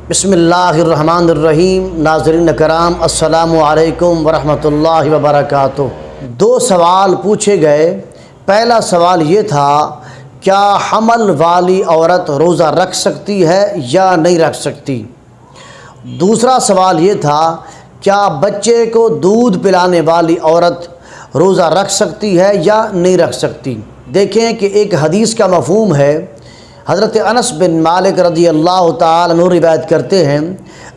بسم اللہ الرحمن الرحیم۔ ناظرین کرام السلام علیکم ورحمۃ اللہ وبرکاتہ۔ دو سوال پوچھے گئے۔ پہلا سوال یہ تھا، کیا حمل والی عورت روزہ رکھ سکتی ہے یا نہیں رکھ سکتی؟ دوسرا سوال یہ تھا، کیا بچے کو دودھ پلانے والی عورت روزہ رکھ سکتی ہے یا نہیں رکھ سکتی؟ دیکھیں کہ ایک حدیث کا مفہوم ہے۔ حضرت انس بن مالک رضی اللہ تعالی عنہ روایت کرتے ہیں،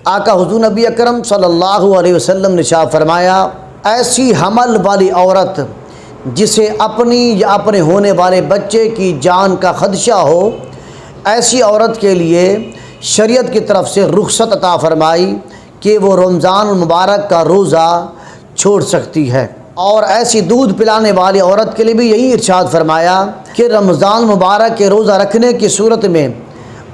آقا حضور نبی اکرم صلی اللہ علیہ وسلم نے ارشاد فرمایا، ایسی حمل والی عورت جسے اپنی یا اپنے ہونے والے بچے کی جان کا خدشہ ہو، ایسی عورت کے لیے شریعت کی طرف سے رخصت عطا فرمائی کہ وہ رمضان المبارک کا روزہ چھوڑ سکتی ہے۔ اور ایسی دودھ پلانے والی عورت کے لیے بھی یہی ارشاد فرمایا کہ رمضان مبارک کے روزہ رکھنے کی صورت میں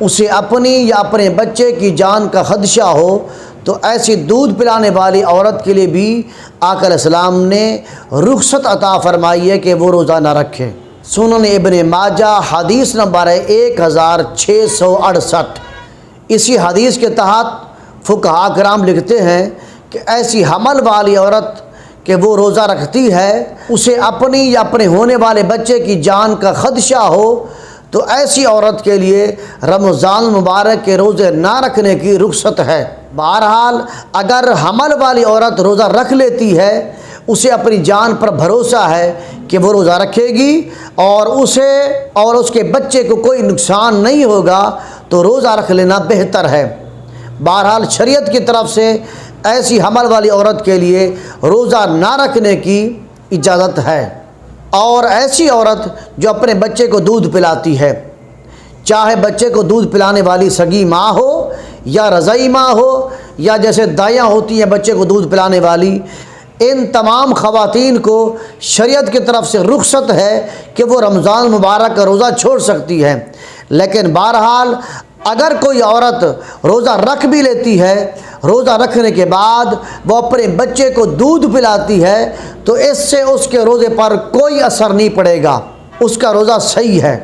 اسے اپنی یا اپنے بچے کی جان کا خدشہ ہو تو ایسی دودھ پلانے والی عورت کے لیے بھی آقا علیہ السلام نے رخصت عطا فرمائی ہے کہ وہ روزہ نہ رکھے۔ سنن ابن ماجہ حدیث نمبر ہے 1668۔ اسی حدیث کے تحت فقہاء کرام لکھتے ہیں کہ ایسی حمل والی عورت کہ وہ روزہ رکھتی ہے، اسے اپنی یا اپنے ہونے والے بچے کی جان کا خدشہ ہو تو ایسی عورت کے لیے رمضان مبارک کے روزے نہ رکھنے کی رخصت ہے۔ بہرحال اگر حمل والی عورت روزہ رکھ لیتی ہے، اسے اپنی جان پر بھروسہ ہے کہ وہ روزہ رکھے گی اور اسے اور اس کے بچے کو کوئی نقصان نہیں ہوگا تو روزہ رکھ لینا بہتر ہے۔ بہرحال شریعت کی طرف سے ایسی حمل والی عورت کے لیے روزہ نہ رکھنے کی اجازت ہے۔ اور ایسی عورت جو اپنے بچے کو دودھ پلاتی ہے، چاہے بچے کو دودھ پلانے والی سگی ماں ہو یا رضعی ماں ہو یا جیسے دائیاں ہوتی ہیں بچے کو دودھ پلانے والی، ان تمام خواتین کو شریعت کی طرف سے رخصت ہے کہ وہ رمضان مبارک کا روزہ چھوڑ سکتی ہے۔ لیکن بہرحال اگر کوئی عورت روزہ رکھ بھی لیتی ہے، روزہ رکھنے کے بعد وہ اپنے بچے کو دودھ پلاتی ہے تو اس سے اس کے روزے پر کوئی اثر نہیں پڑے گا، اس کا روزہ صحیح ہے۔